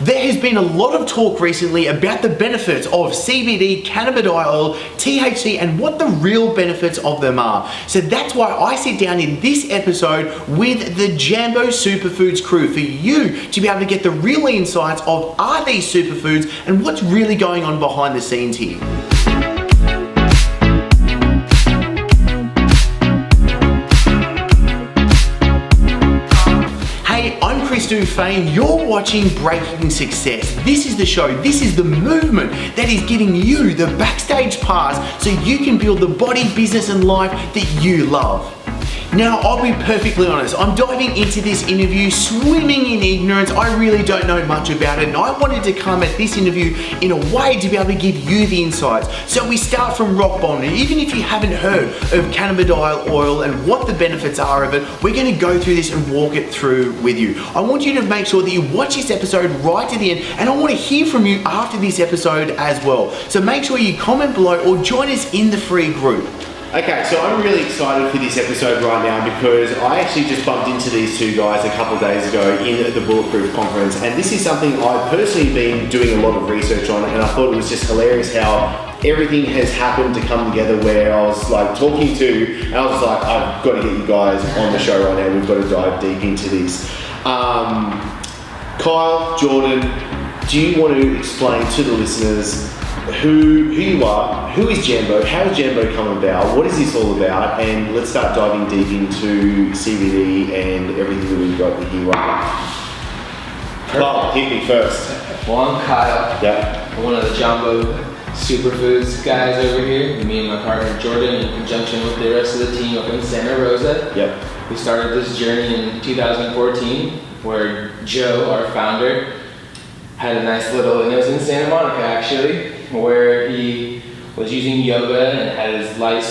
There has been a lot of talk recently about the benefits of CBD, cannabidiol, THC, and what the real benefits of them are. So that's why I sit down in this episode with the JAMBO Superfoods crew for you to be able to get the real insights of are these superfoods and what's really going on behind the scenes here. Fame, you're watching Breaking Success. This is the show, this is the movement that is giving you the backstage pass so you can build the body, business and life that you love. Now, I'll be perfectly honest, I'm diving into this interview swimming in ignorance. I really don't know much about it, and I wanted to come at this interview in a way to be able to give you the insights. So we start from rock bottom, and even if you haven't heard of cannabidiol oil and what the benefits are of it, we're gonna go through this and walk it through with you. I want you to make sure that you watch this episode right to the end, and I wanna hear from you after this episode as well. So make sure you comment below or join us in the free group. Okay, so I'm really excited for this episode right now because I actually just bumped into these two guys a couple of days ago in the Bulletproof conference, and this is something I've personally been doing a lot of research on, and I thought it was just hilarious how everything has happened to come together where I was like talking to, and I was like, I've got to get you guys on the show right now, we've got to dive deep into this. Kyle, Jordan, do you want to explain to the listeners who you are, who is JAMBO, how does JAMBO come about, what is this all about, and let's start diving deep into CBD and everything that we've got here right now. Kyle, hit me first. Well, I'm Kyle. Yep. I'm one of the JAMBO Superfoods guys over here. Me and my partner Jordan, in conjunction with the rest of the team up in Santa Rosa. Yep. We started this journey in 2014, where Joe, our founder, had a nice little, and it was in Santa Monica actually, where he was using yoga and had his life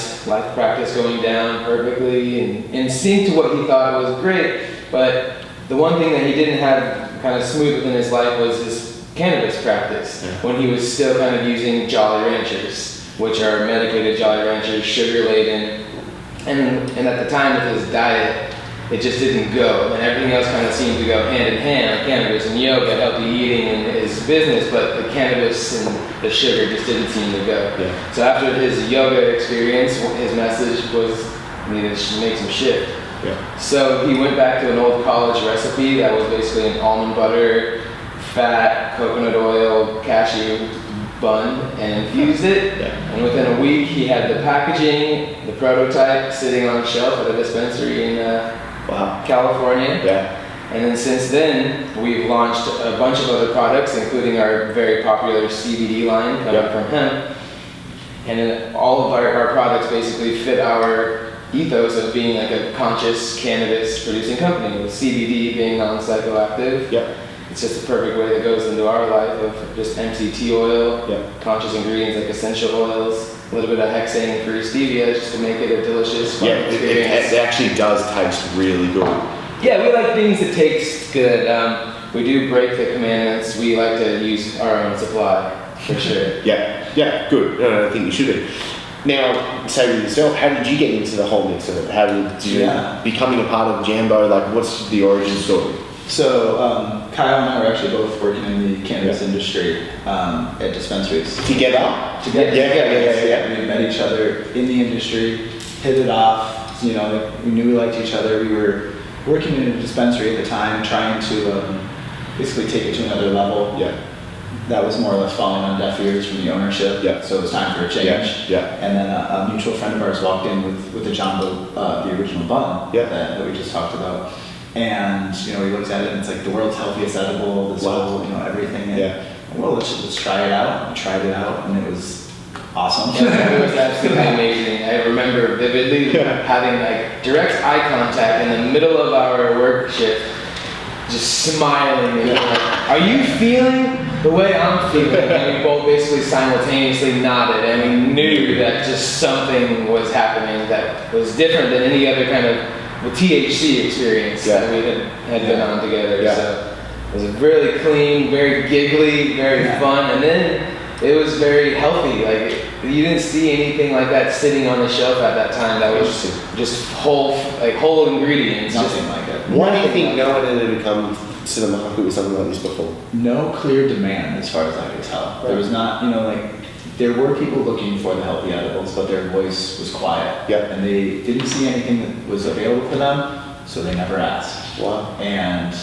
practice going down perfectly and in sync to what he thought was great. But the one thing that he didn't have kind of smooth within his life was his cannabis practice, when he was still kind of using Jolly Ranchers, which are medicated Jolly Ranchers, sugar laden, and at the time with his diet, it just didn't go, and everything else kind of seemed to go hand in hand, like cannabis and yoga, healthy eating and his business, but the cannabis and the sugar just didn't seem to go. Yeah. So after his yoga experience, his message was he needed to make some shift. Yeah. So he went back to an old college recipe that was basically an almond butter, fat, coconut oil, cashew bun, and infused it. Yeah. And within a week, he had the packaging, the prototype sitting on a shelf at a dispensary in California. Yeah. And then since then, we've launched a bunch of other products, including our very popular CBD line coming from hemp. And then all of our products basically fit our ethos of being like a conscious cannabis producing company, with CBD being non-psychoactive. Yep. It's just a perfect way that goes into our life of just MCT oil, conscious ingredients like essential oils, a little bit of hexane-free stevia just to make it a delicious fun experience. It actually does taste really good. Yeah, we like things that taste good. We do break the commandments. We like to use our own supply, for sure. Yeah, good. I think you should do. Now, say with yourself, how did you get into the whole mix of it? How did you, becoming a part of JAMBO, like what's the origin story? So, Kyle and I were actually both working in the cannabis industry at dispensaries. Together? Yeah. We met each other in the industry, hit it off, you know, we knew we liked each other. We were working in a dispensary at the time, trying to basically take it to another level. Yeah. That was more or less falling on deaf ears from the ownership. Yeah. So it was time for a change. Yeah. And then a mutual friend of ours walked in with the JAMBO, the original bun that we just talked about. And you know, we looked at it and it's like the world's healthiest edible, this whole, you know, everything. And, well, let's try it out. We tried it out and it was awesome. Yeah, it was absolutely amazing. I remember vividly having like direct eye contact in the middle of our work shift, just smiling and like, are you feeling the way I'm feeling? And we both basically simultaneously nodded and we knew that just something was happening that was different than any other kind of THC experience that we had been on together. So it was really clean, very giggly, very fun, and then it was very healthy. Like you didn't see anything like that sitting on the shelf at that time. That was just whole ingredients. Nothing like it. Why do you think no one had become to the market with something like this before? No clear demand, as far as I could tell. There was not, there were people looking for the healthy edibles, but their voice was quiet. Yeah. And they didn't see anything that was available for them, so they never asked. Wow. And,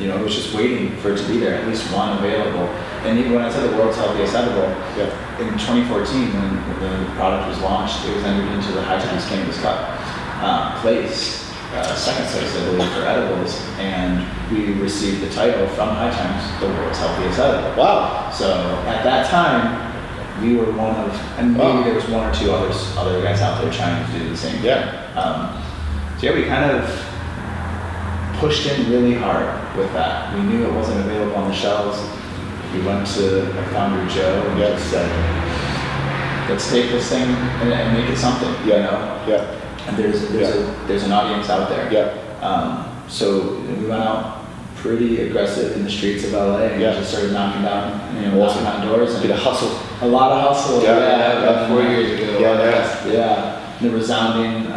it was just waiting for it to be there, at least one available. And even when I said the world's healthiest edible, in 2014, when the product was launched, it was entered into the high-times Cannabis Cup place, second place, I believe, for edibles. And we received the title from High Times, the world's healthiest edible. Wow. So at that time, we were one of, and maybe there was one or two other guys out there trying to do the same thing. Yeah. We kind of pushed in really hard with that. We knew it wasn't available on the shelves. We went to our founder Joe and just said, let's take this thing and make it something. Yeah. And there's an audience out there. Yeah. So we went out pretty aggressive in the streets of LA and just started knocking down, knocking on doors. And bit of hustle. A lot of hustle. About 4 years ago. Yeah. The resounding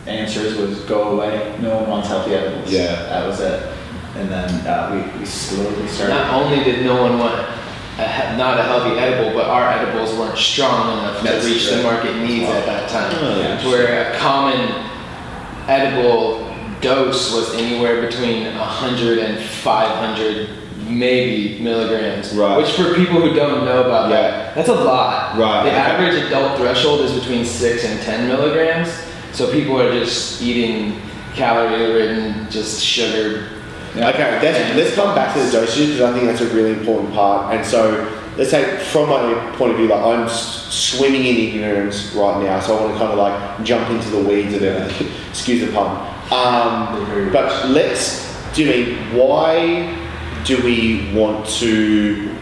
answers was go away. No one wants healthy edibles. Yeah. That was it. And then we slowly started. Not only did no one want not a healthy edible, but our edibles weren't strong enough to reach the market needs at that time. To where a common edible dose was anywhere between 100 and 500 maybe milligrams. Right. Which for people who don't know about that, that's a lot. Right. The average adult threshold is between 6 and 10 milligrams. So people are just eating calorie-ridden, just sugar. Okay, let's come back to the dosages because I think that's a really important part. And so, let's say from my point of view, like I'm swimming in ignorance right now, so I want to kind of like jump into the weeds of everything. Excuse the pun. But why do we want to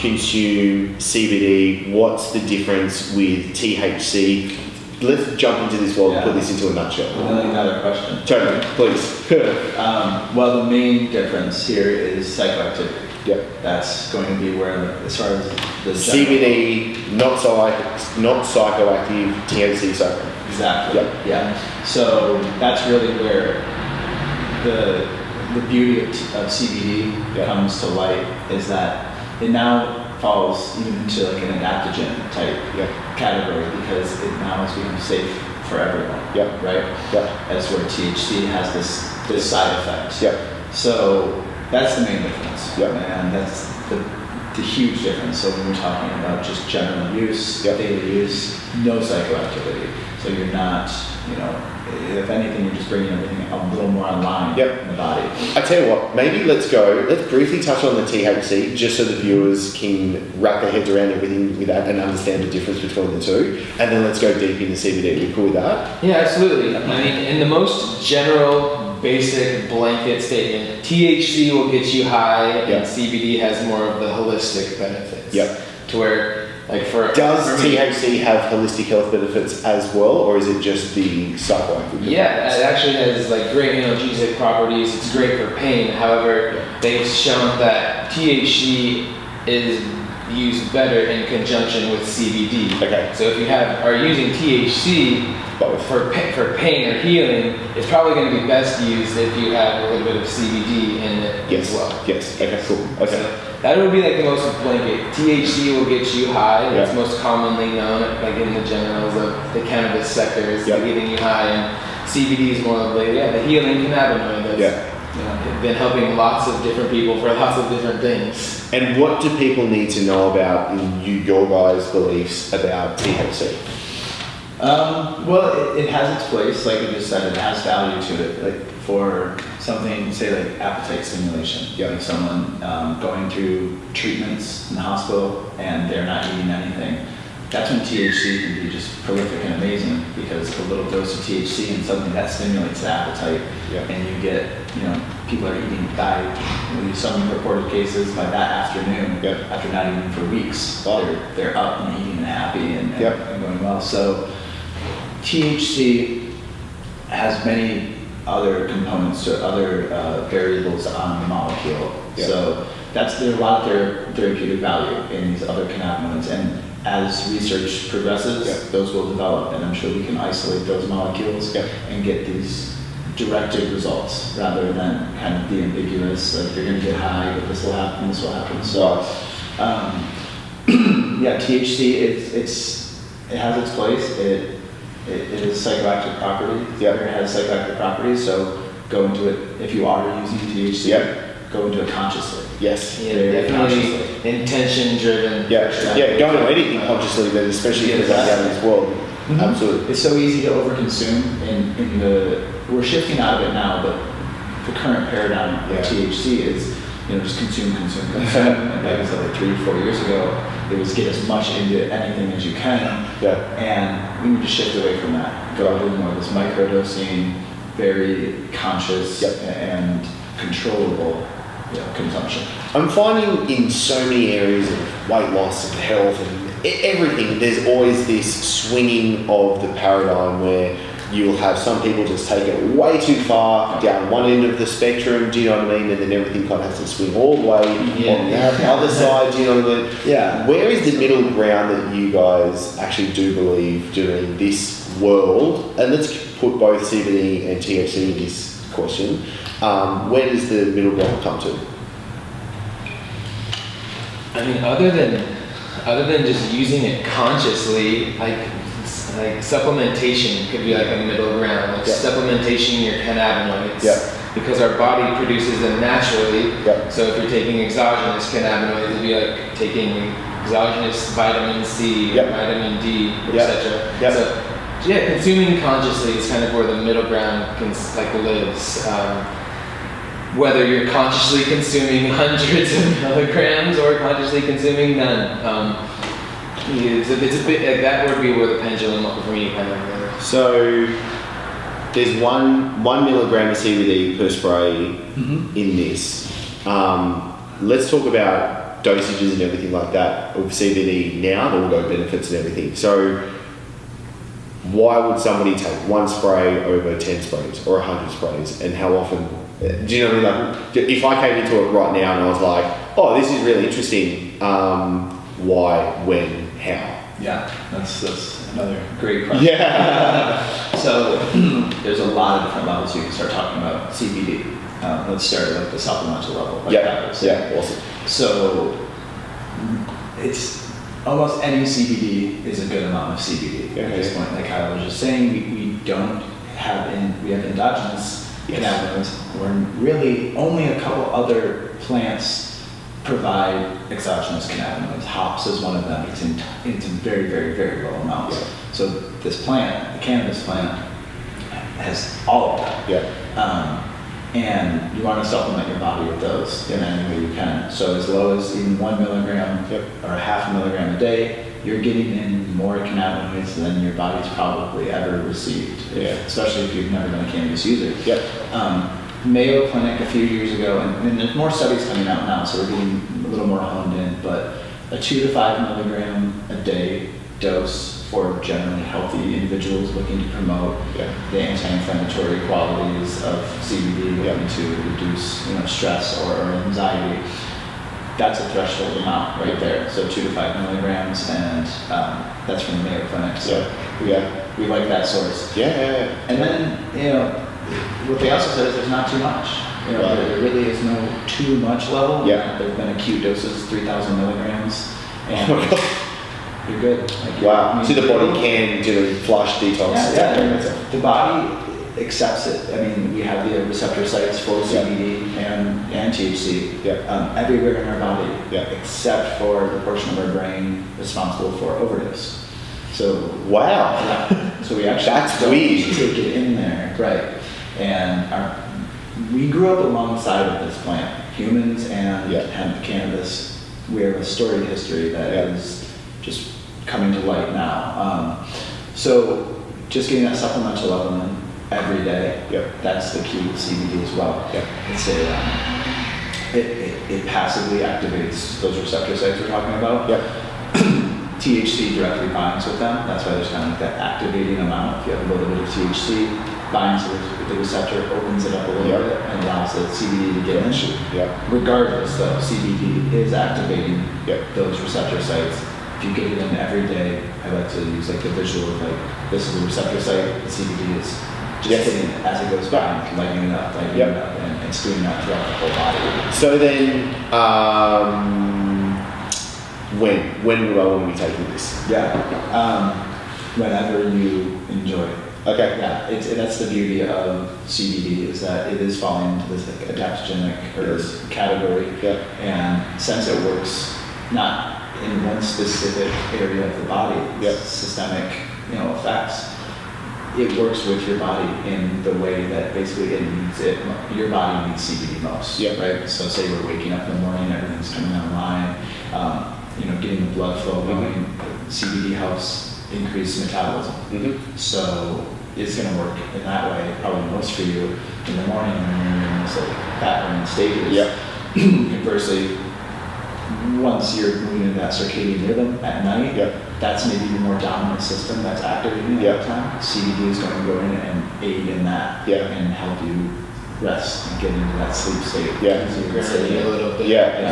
consume CBD? What's the difference with THC? Let's jump into this while we put this into a nutshell. Another question. Totally, please. Well, the main difference here is psychoactivity. Yep. That's going to be where, as far as the CBD, not psychoactive, THC so. Exactly. Yep. Yeah. So that's really where the beauty of CBD comes to light, is that it now falls even into like an adaptogen type category, because it now has become safe for everyone. Right. As where THC has this side effect. So that's the main difference. And that's the huge difference. So when we're talking about just general use, daily use, no psychoactivity. So you're not, if anything, you're just bringing everything a little more online in the body. I tell you what, maybe let's briefly touch on the THC, just so the viewers can wrap their heads around everything with that and understand the difference between the two. And then let's go deep into CBD. Are you cool with that? Yeah, absolutely. I mean, in the most general, basic, blanket statement, THC will get you high, and CBD has more of the holistic benefits. To where, like does THC have holistic health benefits as well, or is it just the psychoactive? Yeah, it actually has like great analgesic properties. It's great for pain. However, they've shown that THC is used better in conjunction with CBD. Okay. So if you are using THC for pain or healing, it's probably going to be best used if you have a little bit of CBD in it as well. Yes. Okay. Cool. Okay. So that would be like the most blanket. THC will get you high. It's most commonly known, like in the generals of the cannabis sector, is getting you high, and CBD is more of the healing cannabinoid that's been helping lots of different people for lots of different things. And what do people need to know about your guys' beliefs about THC? Well, it has its place, like you just said. It has value to it, like for something, say like appetite stimulation. Like someone going through treatments in the hospital and they're not eating anything. That's when THC can be just prolific and amazing, because a little dose of THC and something that stimulates the appetite, and you get, people are eating some reported cases by that afternoon, after not eating for weeks, they're up and eating and happy and going well. So THC has many other components to other variables on the molecule. So there's a lot of therapeutic value in these other cannabinoids, and as research progresses, those will develop, and I'm sure we can isolate those molecules and get these directed results rather than kind of the ambiguous, like you're going to get high, but this will happen, this will happen. So, yeah, THC, it has its place. It is psychoactive property. Yep. It has psychoactive properties, so go into it, if you are using THC, go into it consciously. Yes. Yeah, definitely intention driven. Yeah, don't know anything consciously, but especially if it's out in this world. Mm-hmm. Absolutely. It's so easy to overconsume we're shifting out of it now, but the current paradigm of THC is, just consume. And like I said, like 3-4 years ago, it was get as much into anything as you can. Yeah. And we need to shift away from that. Go to more of this microdosing, very conscious and controllable consumption. I'm finding in so many areas of weight loss and health and everything, there's always this swinging of the paradigm where you'll have some people just take it way too far down one end of the spectrum, do you know what I mean? And then everything kind of has to swing all the way on the other side, do you know what I mean? Yeah. Where is the middle ground that you guys actually do believe during this world? And let's put both CBD and THC in this question. Where does the middle ground come to? I mean, other than just using it consciously, like supplementation could be like a middle ground, like supplementation your cannabinoids, because our body produces them naturally. So if you're taking exogenous cannabinoids, it'd be like taking exogenous vitamin C, vitamin D, etc. So consuming consciously is kind of where the middle ground lives. Whether you're consciously consuming hundreds of milligrams or consciously consuming none. It's a bit, that would be where the pendulum for me kind of goes. So there's one milligram of CBD per spray in this. Let's talk about dosages and everything like that of CBD now, and all those benefits and everything. So why would somebody take one spray over 10 sprays or 100 sprays, and how often? Do you know what I mean? Like, if I came into it right now and I was like, oh, this is really interesting, why, when, how? Yeah, that's another great question. So there's a lot of different levels you can start talking about CBD. Let's start at the supplemental level. Awesome. So it's almost any CBD is a good amount of CBD at this point. Like I was just saying, we have endogenous cannabinoids, where really only a couple other plants provide exogenous cannabinoids. Hops is one of them. It's in very, very, very low amounts. So this plant, the cannabis plant, has all of that. And you want to supplement your body with those in any way you can. So as low as even 1 milligram or a half a milligram a day, you're getting in more cannabinoids than your body's probably ever received, especially if you've never been a cannabis user. Mayo Clinic a few years ago, and there's more studies coming out now, so we're getting a little more honed in, but a 2 to 5 milligram a day dose for generally healthy individuals looking to promote the anti-inflammatory qualities of CBD, looking to reduce stress or anxiety. That's a threshold amount right there. So 2 to 5 milligrams, and that's from the Mayo Clinic. So we like that source. And then what they also said is there's not too much. There really is no too much level. There've been acute doses, 3,000 milligrams, and you're good. So the body can do flush detox. The body accepts it. I mean, we have the receptor sites for CBD and THC everywhere in our body, except for the portion of our brain responsible for overdose. So so we actually take it in there, right? And we grew up alongside of this plant, humans and hemp cannabis. We have a storied history that is just coming to light now. So just getting that supplemental element every day, that's the key with CBD as well. It's it passively activates those receptor sites we're talking about. THC directly binds with them. That's why there's kind of like that activating amount. If you have a little bit of THC, binds with the receptor, opens it up a little bit, and allows the CBD to get in. Regardless, though, CBD is activating those receptor sites. If you get it in every day, I like to use like the visual of like, this is a receptor site, the CBD is just hitting it as it goes by and lightening it up, and spewing out throughout the whole body. So then, when would I want to be taking this? Whenever you enjoy. Okay. Yeah, that's the beauty of CBD, is that it is falling into this like adaptogenic or this category. And since it works not in one specific area of the body, systemic, effects, it works with your body in the way that basically it needs it. Your body needs CBD most, right? So say we're waking up in the morning, everything's coming online, getting the blood flow going. CBD helps increase metabolism. So it's going to work in that way, probably most for you in the morning when you're in this fat burning stages. Conversely, once you're moving into that circadian rhythm at night, that's maybe your more dominant system that's activating at that time. CBD is going to go in and aid in that and help you rest and get into that sleep state. So you're grounding a little bit.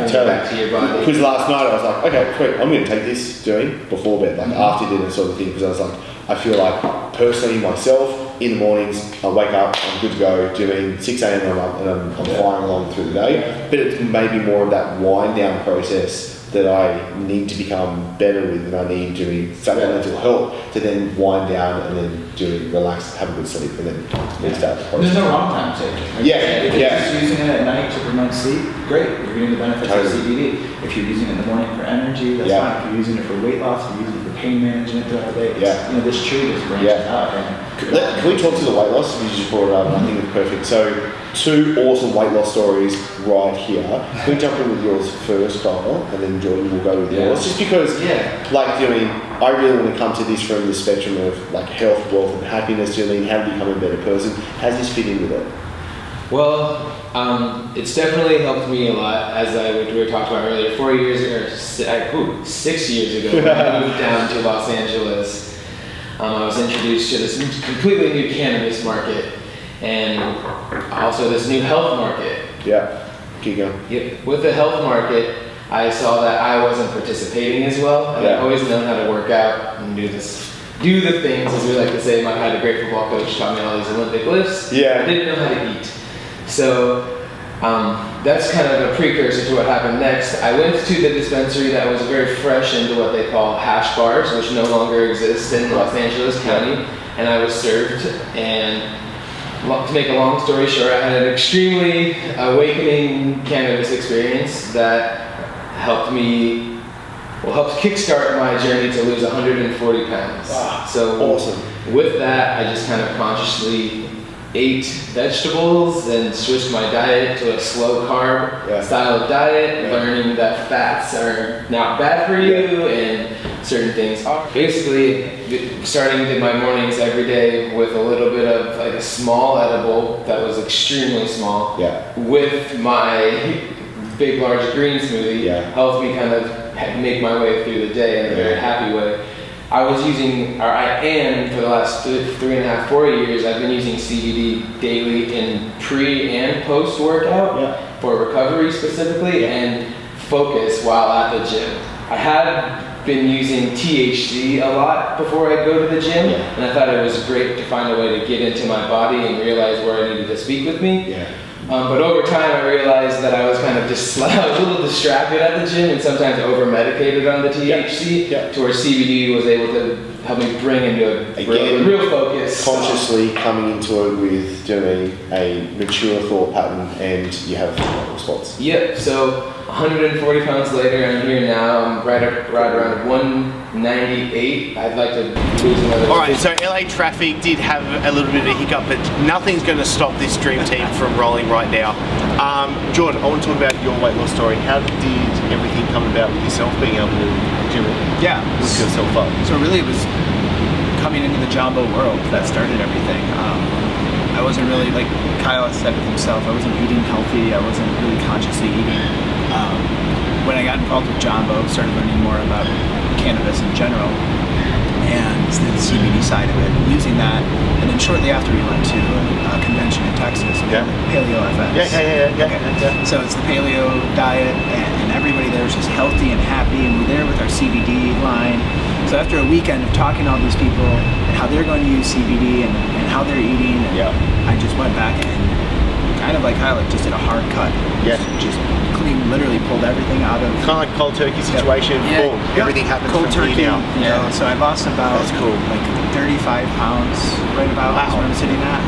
Totally. Back to your body. Because last night I was like, okay, sweet, I'm going to take this before bed, after dinner sort of thing, because I was like, I feel like personally myself, in the mornings, I wake up, I'm good to go, doing 6 a.m. I'm up and I'm flying along through the day. But it's maybe more of that wind down process that I need to become better with, and I need doing supplemental help to then wind down and then relax, have a good sleep, and then start the process. There's no wrong time to take it. If you're just using it at night to promote sleep, great, you're getting the benefits of CBD. If you're using it in the morning for energy, that's fine. If you're using it for weight loss, if you're using it for pain management throughout the day, this tree just branches out. Can we talk to the weight loss? You just brought it up, and I think it's perfect. So, 2 awesome weight loss stories right here. Can we jump in with yours first, Kyle, and then Jordan will go with yours? Just because, I really want to come to this from the spectrum of health, wealth, and happiness. How to become a better person? How does this fit in with it? Well, it's definitely helped me a lot, as we were talking about earlier. 4 years ago, 6 years ago, when I moved down to Los Angeles, I was introduced to this completely new cannabis market, and also this new health market. Keep going. With the health market, I saw that I wasn't participating as well, and I've always known how to work out and do the things, as we like to say. I had a great football coach, taught me all these Olympic lifts. I didn't know how to eat. So that's kind of a precursor to what happened next. I went to the dispensary that was very fresh into what they call hash bars, which no longer exist in Los Angeles County, and I was served. And to make a long story short, I had an extremely awakening cannabis experience that helped kickstart my journey to lose 140 pounds. So awesome. With that, I just kind of consciously ate vegetables and switched my diet to a slow carb style of diet, learning that fats are not bad for you and certain things are. Basically, starting my mornings every day with a little bit of a small edible that was extremely small with my big large green smoothie helped me kind of make my way through the day in a very happy way. I am for the last 3.5, 4 years, I've been using CBD daily in pre and post workout for recovery specifically and focus while at the gym. I had been using THC a lot before I go to the gym, and I thought it was great to find a way to get into my body and realize where I needed to speak with me. But over time, I realized that I was kind of I was a little distracted at the gym and sometimes over-medicated on the THC, to where CBD was able to help me bring into a real focus. Consciously coming into it with doing a mature thought pattern, and you have a response. So 140 pounds later, I'm here now. I'm right around 198. I'd like to lose another. Alright, so LA traffic did have a little bit of a hiccup, but nothing's going to stop this dream team from rolling right now. Jordan, I want to talk about your weight loss story. How did everything come about with yourself being able to do it? Look yourself up. So really it was coming into the JAMBO world that started everything. I wasn't really, like Kyle said with himself, I wasn't eating healthy, I wasn't really consciously eating. When I got involved with JAMBO, started learning more about cannabis in general and the CBD side of it, using that, and then shortly after we went to a convention in Texas, Paleo FX. So it's the paleo diet, and everybody there was just healthy and happy, and we're there with our CBD line. So after a weekend of talking to all these people and how they're going to use CBD and how they're eating, and I just went back and kind of like Kyle, like just did a hard cut. Just clean, literally pulled everything out of. Kind of like cold turkey situation. Boom. Everything happens cold from turkey here now. You know, so I lost about like 35 pounds right about that's where I'm sitting at.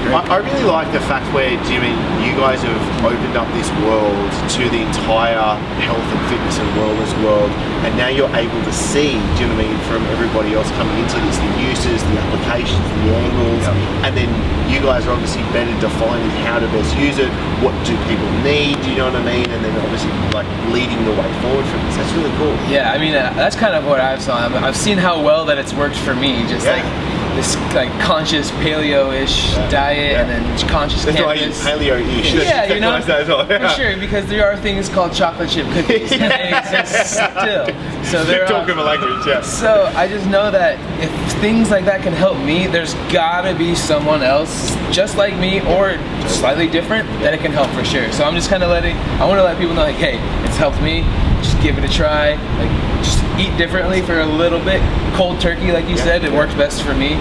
I really like the fact where, Jimmy, you guys have opened up this world to the entire health and fitness and wellness world, and now you're able to see, do you know what I mean, from everybody else coming into this, the uses, the applications, the angles, and then you guys are obviously better defining how to best use it, what do people need, do you know what I mean, and then obviously like leading the way forward from this. That's really cool. Yeah, I mean, that's kind of what I've saw. I've seen how well that it's worked for me, just like this like conscious paleo-ish diet and then conscious cannabis. Paleo-ish. Yeah, you know, for sure, because there are things called chocolate chip cookies and they exist still. So they're talking about language, So I just know that if things like that can help me, there's gotta be someone else just like me or slightly different that it can help for sure. So I'm just kind of I want to let people know like, hey, it's helped me. Just give it a try. Like, just eat differently for a little bit. Cold turkey, like you said, it works best for me.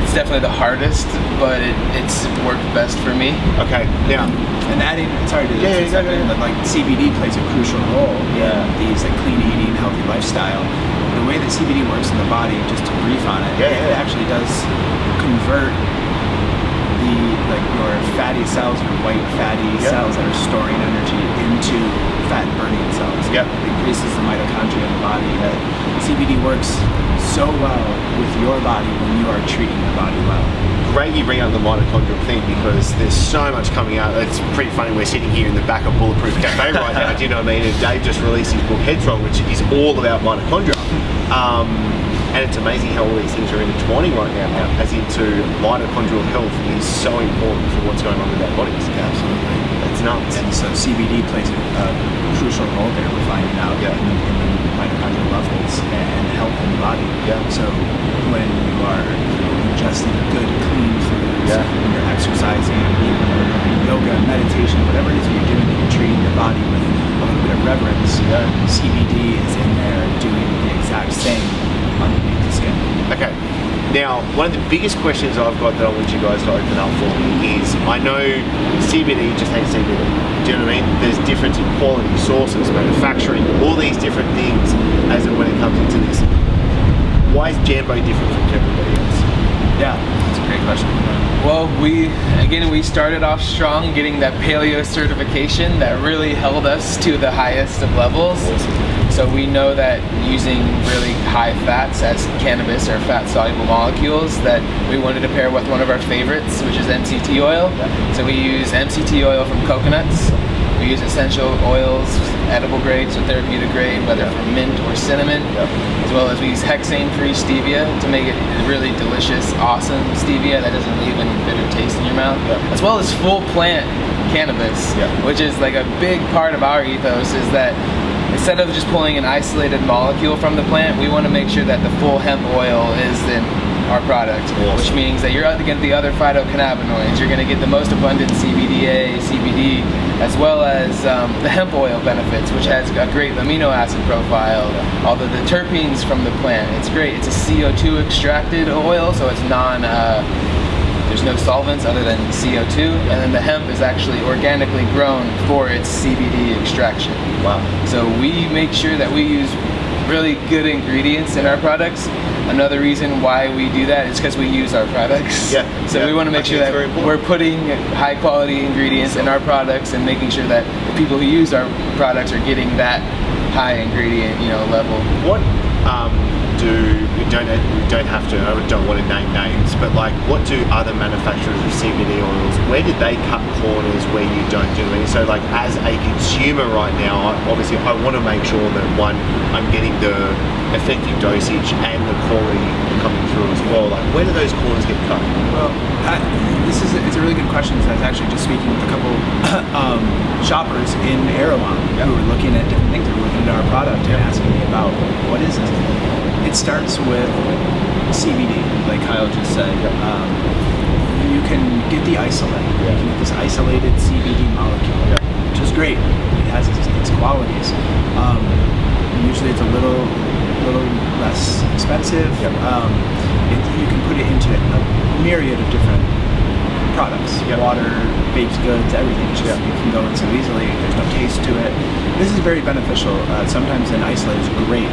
It's definitely the hardest, but it's worked best for me. Okay, now, and adding, sorry to but like CBD plays a crucial role in these like clean eating, healthy lifestyle. The way that CBD works in the body, just to brief on it, it actually does convert your fatty cells, your white fatty cells that are storing energy into fat burning cells. It increases the mitochondria in the body. That CBD works so well with your body when you are treating your body well. Great you bring up the mitochondrial thing because there's so much coming out. It's pretty funny, we're sitting here in the back of Bulletproof Cafe right now, do you know what I mean? And Dave just released his book Headstrong, which is all about mitochondria. And it's amazing how all these things are intertwining right now, as into mitochondrial health is so important for what's going on with our bodies. Absolutely. That's nuts. And so CBD plays a crucial role there. We're finding out in the mitochondrial levels and health in the body. So when you are ingesting good, clean foods, when you're exercising, yoga, meditation, whatever it is you're doing, you're treating your body with a little bit of reverence. CBD is in there doing the exact same underneath the skin. Okay. Now, one of the biggest questions I've got that I want you guys to open up for me is, I know CBD just ain't CBD. Do you know what I mean? There's difference in quality, sources, manufacturing, all these different things as when it comes into this. Why is JAMBO different from everybody else? Yeah, that's a great question. Well, we started off strong getting that paleo certification that really held us to the highest of levels. So we know that using really high fats as cannabis or fat soluble molecules, that we wanted to pair with one of our favorites, which is MCT oil. So we use MCT oil from coconuts. We use essential oils, edible grades or therapeutic grade, whether from mint or cinnamon, as well as we use hexane-free stevia to make it really delicious, awesome stevia that doesn't leave any bitter taste in your mouth, as well as full plant cannabis, which is like a big part of our ethos, is that instead of just pulling an isolated molecule from the plant, we want to make sure that the full hemp oil is in our product, which means that you're going to get the other phytocannabinoids, you're going to get the most abundant CBDA, CBD, as well as the hemp oil benefits, which has a great amino acid profile, all the terpenes from the plant. It's great. It's a CO2 extracted oil, so it's there's no solvents other than CO2, and then the hemp is actually organically grown for its CBD extraction. Wow. So we make sure that we use really good ingredients in our products. Another reason why we do that is because we use our products. So we want to make sure that we're putting high quality ingredients in our products and making sure that the people who use our products are getting that high ingredient, level. What we don't have to, I don't want to name names, but like, what do other manufacturers of CBD oils, where did they cut corners where you don't do anything? So like, as a consumer right now, obviously I want to make sure that one, I'm getting the effective dosage and the quality coming through as well. Like, where do those corners get cut? Well, it's a really good question. I was actually just speaking with a couple shoppers in Erewhon who were looking at different things. They were looking at our product and asking me about, what is this? It starts with CBD, like Kyle just said. You can get the isolate. You can get this isolated CBD molecule, which is great. It has its qualities. Usually it's a little little less expensive. You can put it into a myriad of different products, water, baked goods, everything. It's just, you can go in so easily. There's no taste to it. This is very beneficial. Sometimes an isolate is great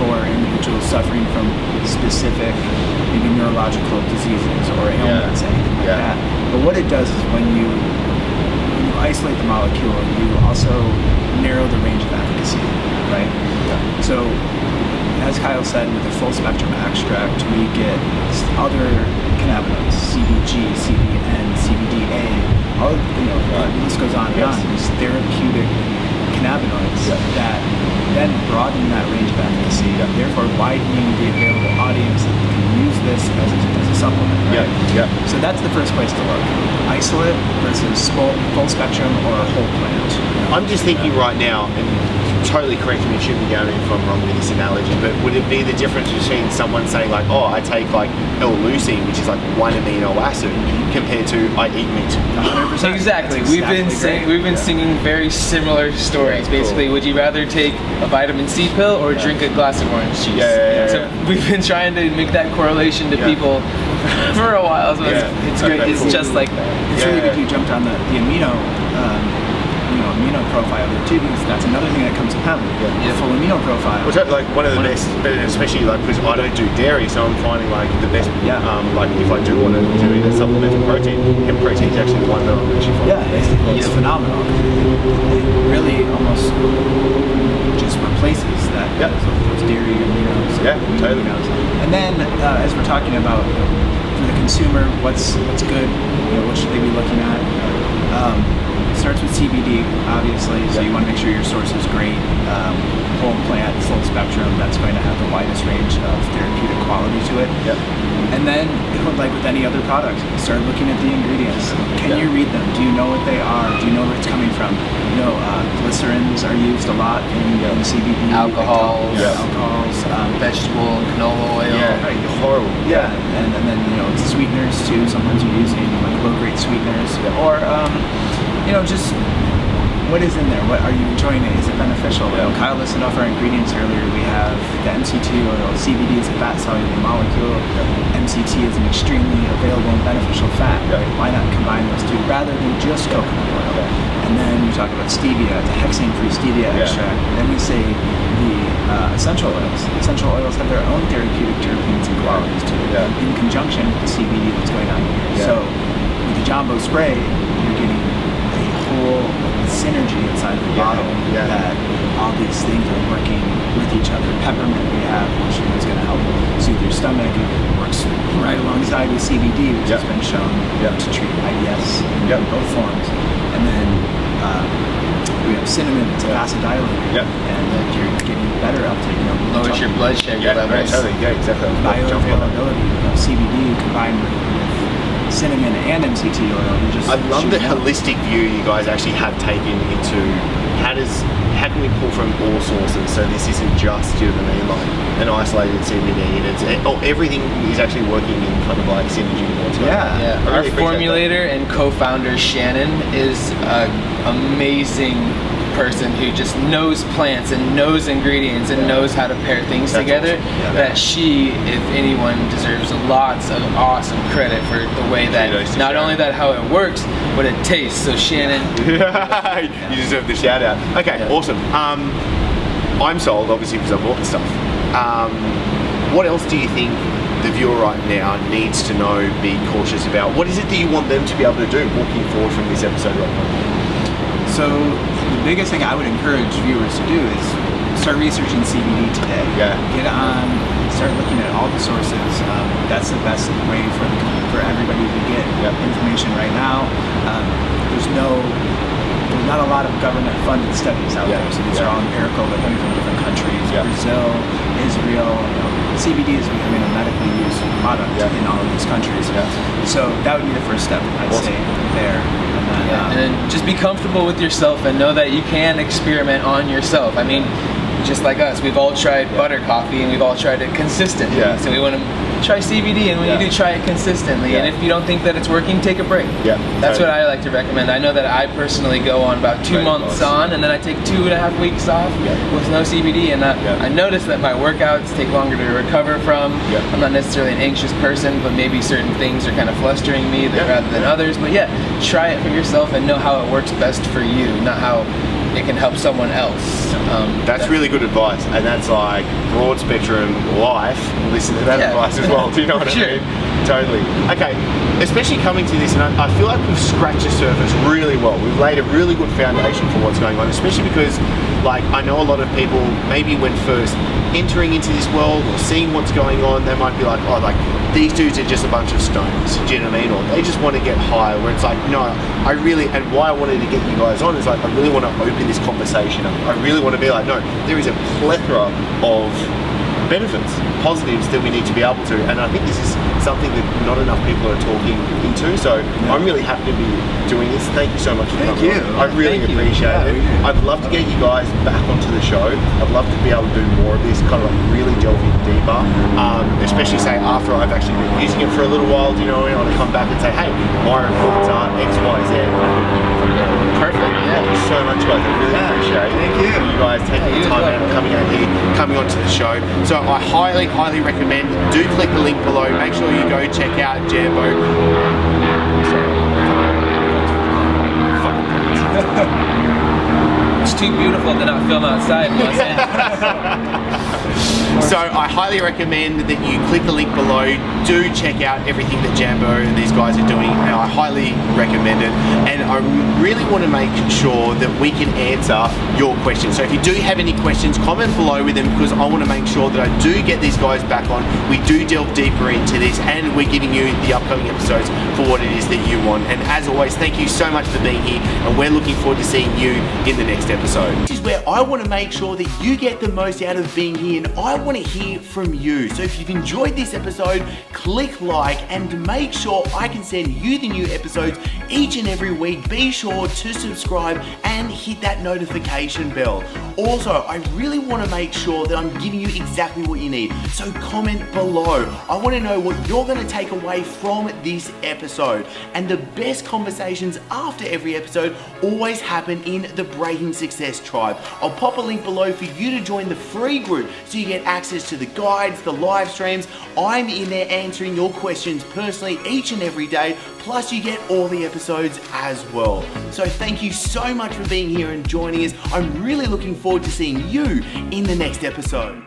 for individuals suffering from specific, maybe neurological diseases or ailments, anything like that. But what it does is when you isolate the molecule, you also narrow the range of efficacy, right? So, as Kyle said, with the full spectrum extract, we get other cannabinoids, CBG, CBN, CBDA, all the list goes on and on. These therapeutic cannabinoids that then broaden that range of efficacy, therefore widening the available audience that can use this as a supplement. Right? So that's the first place to look. Isolate versus full spectrum or a whole plant. I'm just thinking right now, and totally correct me, shoot me down if I'm wrong with this analogy, but would it be the difference between someone saying like, oh, I take like L-leucine, which is like 1 amino acid, compared to I eat meat? 100%. Exactly. We've been singing very similar stories. Basically, would you rather take a vitamin C pill or drink a glass of orange juice? So we've been trying to make that correlation to people for a while. So it's great. It's just like that. It's really good you jumped on the amino profile there too, because that's another thing that comes with hemp. The full amino profile. Which like one of the best, especially like because I don't do dairy, so I'm finding like the best. Like if I do want to do either supplemental protein, hemp protein is actually one that I'm actually finding. It's phenomenal. It really almost just replaces those dairy aminos. Totally. And then as we're talking about for the consumer, what's good, what should they be looking at? It starts with CBD, obviously, so you want to make sure your source is great. Whole plant, full spectrum, that's going to have the widest range of therapeutic quality to it. And then, like with any other product, start looking at the ingredients. Can you read them? Do you know what they are? Do you know where it's coming from? Glycerins are used a lot in CBD. Alcohols, vegetable, canola oil. Horrible. And then sweeteners too. Sometimes you're using like low-grade sweeteners, or just what is in there? What are you enjoying it? Is it beneficial? Kyle listed off our ingredients earlier. We have the MCT oil. CBD is a fat-soluble molecule. MCT is an extremely available and beneficial fat. Why not combine those two rather than just coconut oil? And then we talk about stevia, the hexane-free stevia extract. Then we say the essential oils. Essential oils have their own therapeutic terpenes and qualities to it in conjunction with the CBD that's going on here. So with the JAMBO spray, you're getting a whole synergy inside the bottle that all these things are working with each other. Peppermint we have, which is going to help soothe your stomach. It works right alongside with CBD, which has been shown to treat IBS in both forms. And then we have cinnamon, it's a vasodilator, and then you're getting better uptake. Lowers your blood sugar levels. Exactly. Bioavailability of CBD combined with cinnamon and MCT oil. I love the holistic view you guys actually have taken into how can we pull from all sources, so this isn't just, like an isolated CBD, and everything is actually working in kind of like synergy. Our formulator and co-founder Shannon is an amazing person who just knows plants and knows ingredients and knows how to pair things together. Awesome. That she, if anyone, deserves lots of awesome credit for the way that not only that how it works, but it tastes. So Shannon, you deserve the shout out. Okay, awesome. I'm sold, obviously, because I bought the stuff. What else do you think the viewer right now needs to know, be cautious about? What is it that you want them to be able to do walking forward from this episode right now? So the biggest thing I would encourage viewers to do is start researching CBD today. Get on, start looking at all the sources. That's the best way for everybody to get information right now. There's not a lot of government-funded studies out there, so these are all empirical. They're coming from different countries. Brazil, Israel. CBD is becoming a medically used product in all of these countries. So that would be the first step, I'd say, there. And then just be comfortable with yourself and know that you can experiment on yourself. I mean, just like us, we've all tried butter coffee and we've all tried it consistently. So we want to try CBD, and when you do, try it consistently. And if you don't think that it's working, take a break. That's what I like to recommend. I know that I personally go on about 2 months on, and then I take 2.5 weeks off with no CBD, and I notice that my workouts take longer to recover from. I'm not necessarily an anxious person, but maybe certain things are kind of flustering me rather than others. But yeah, try it for yourself and know how it works best for you, not how it can help someone else. That's really good advice, and that's like broad spectrum life. Listen to that advice as well. Do you know what I mean? Totally. Okay, especially coming to this, and I feel like we've scratched the surface really well. We've laid a really good foundation for what's going on, especially because, like, I know a lot of people, maybe when first entering into this world or seeing what's going on, they might be like, oh, like, these dudes are just a bunch of stones, do you know what I mean? Or they just want to get high, where it's like, no, I really, and why I wanted to get you guys on is like, I really want to open this conversation up. I really want to be like, no, there is a plethora of benefits, positives that we need to be able to, and I think this is something that not enough people are talking into, so I'm really happy to be doing this. Thank you so much for coming on. I really appreciate it. I'd love to get you guys back onto the show. I'd love to be able to do more of this, kind of like really delving deeper, especially say after I've actually been using it for a little while, you know, I want to come back and say, hey, my reports are X, Y, Z. Perfect. Thank you so much, guys. I really appreciate it. Thank you. You guys taking the time out and coming out here, coming onto the show. So I highly, highly recommend, do click the link below. Make sure you go check out JAMBO. It's too beautiful to not film outside in Los Angeles. So I highly recommend that you click the link below. Do check out everything that JAMBO and these guys are doing. And I highly recommend it. And I really want to make sure that we can answer your questions. So if you do have any questions, comment below with them, because I want to make sure that I do get these guys back on. We do delve deeper into this, and we're giving you the upcoming episodes for what it is that you want. And as always, thank you so much for being here, and we're looking forward to seeing you in the next episode. This is where I want to make sure that you get the most out of being here, and I want to hear from you. So if you've enjoyed this episode, click like and make sure I can send you the new episodes each and every week. Be sure to subscribe and hit that notification bell. Also, I really want to make sure that I'm giving you exactly what you need. So comment below. I want to know what you're going to take away from this episode. And the best conversations after every episode always happen in the Breaking Success Tribe. I'll pop a link below for you to join the free group so you get access to the guides, the live streams. I'm in there answering your questions personally each and every day. Plus you get all the episodes as well. So thank you so much for being here and joining us. I'm really looking forward to seeing you in the next episode.